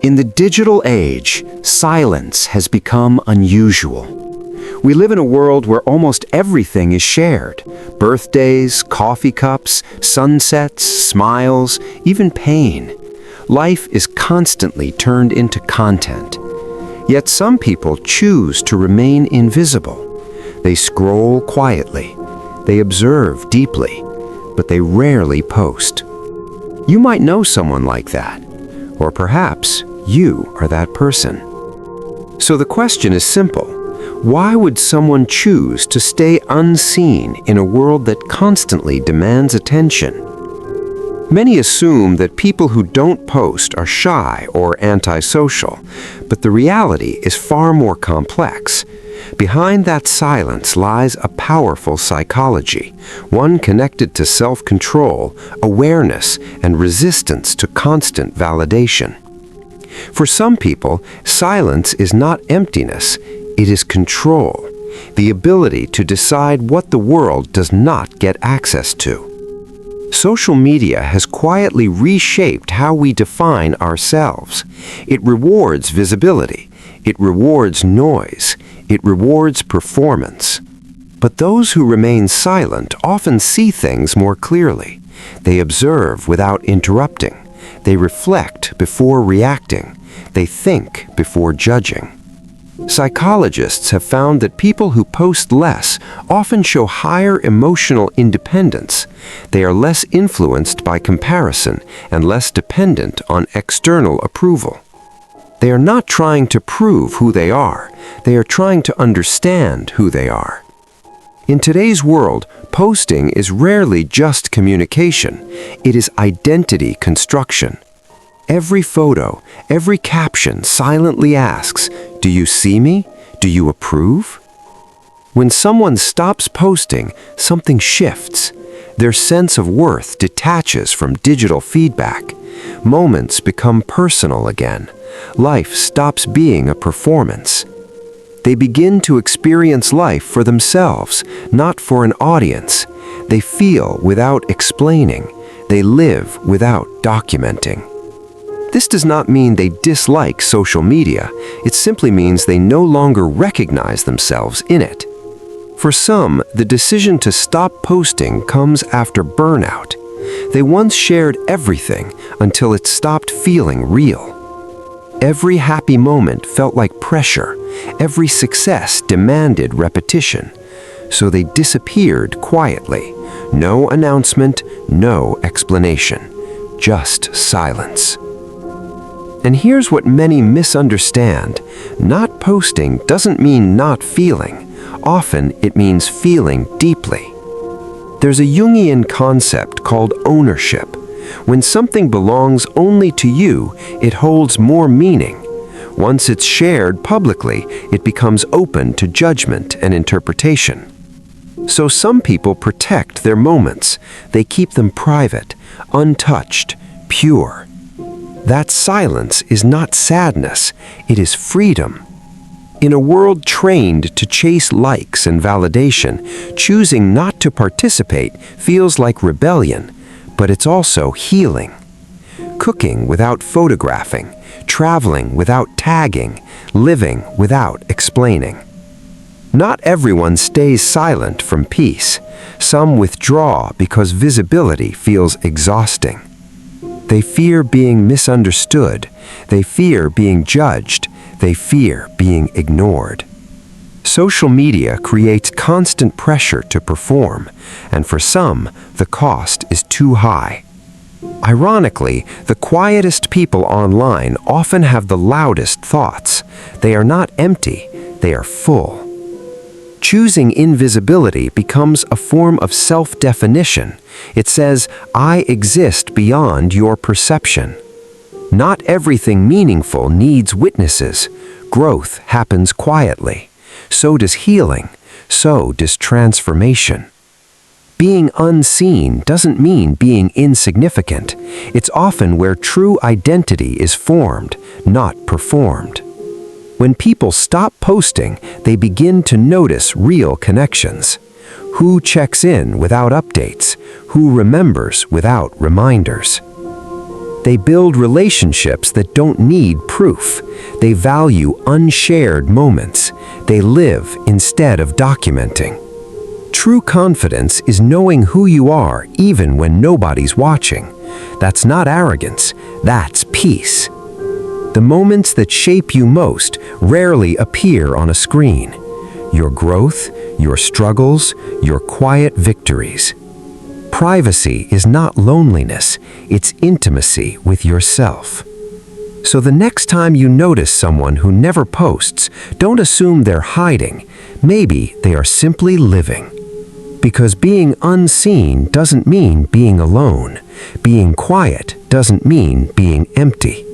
In the digital age, silence has become unusual. We live in a world where almost everything is shared. Birthdays, coffee cups, sunsets, smiles, even pain. Life is constantly turned into content. Yet some people choose to remain invisible. They scroll quietly. They observe deeply, but they rarely post. You might know someone like that, or perhaps you are that person. So the question is simple. Why would someone choose to stay unseen in a world that constantly demands attention? Many assume that people who don't post are shy or antisocial, but the reality is far more complex. Behind that silence lies a powerful psychology, one connected to self-control, awareness, and resistance to constant validation. For some people, silence is not emptiness, it is control, the ability to decide what the world does not get access to. Social media has quietly reshaped how we define ourselves. It rewards visibility, it rewards noise, it rewards performance. But those who remain silent often see things more clearly. They observe without interrupting. They reflect before reacting. They think before judging. Psychologists have found that people who post less often show higher emotional independence. They are less influenced by comparison and less dependent on external approval. They are not trying to prove who they are. They are trying to understand who they are. In today's world, posting is rarely just communication. It is identity construction. Every photo, every caption silently asks, "Do you see me? Do you approve?" When someone stops posting, something shifts. Their sense of worth detaches from digital feedback. Moments become personal again. Life stops being a performance. They begin to experience life for themselves, not for an audience. They feel without explaining. They live without documenting. This does not mean they dislike social media. It simply means they no longer recognize themselves in it. For some, the decision to stop posting comes after burnout. They once shared everything until it stopped feeling real. Every happy moment felt like pressure. Every success demanded repetition. So they disappeared quietly. No announcement, no explanation. Just silence. And here's what many misunderstand. Not posting doesn't mean not feeling. Often it means feeling deeply. There's a Jungian concept called ownership. When something belongs only to you, it holds more meaning. Once it's shared publicly, it becomes open to judgment and interpretation. So some people protect their moments. They keep them private, untouched, pure. That silence is not sadness, it is freedom. In a world trained to chase likes and validation, choosing not to participate feels like rebellion, but it's also healing. Cooking without photographing, traveling without tagging, living without explaining. Not everyone stays silent from peace. Some withdraw because visibility feels exhausting. They fear being misunderstood. They fear being judged. They fear being ignored. Social media creates constant pressure to perform, and for some, the cost is too high. Ironically, the quietest people online often have the loudest thoughts. They are not empty, they are full. Choosing invisibility becomes a form of self-definition. It says, "I exist beyond your perception." Not everything meaningful needs witnesses. Growth happens quietly. So does healing. So does transformation. Being unseen doesn't mean being insignificant. It's often where true identity is formed, not performed. When people stop posting, they begin to notice real connections. Who checks in without updates? Who remembers without reminders? They build relationships that don't need proof. They value unshared moments. They live instead of documenting. True confidence is knowing who you are even when nobody's watching. That's not arrogance, that's peace. The moments that shape you most rarely appear on a screen. Your growth, your struggles, your quiet victories. Privacy is not loneliness, it's intimacy with yourself. So the next time you notice someone who never posts, don't assume they're hiding. Maybe they are simply living. Because being unseen doesn't mean being alone. Being quiet doesn't mean being empty.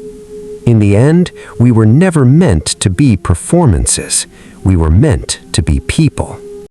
In the end, we were never meant to be performances. We were meant to be people.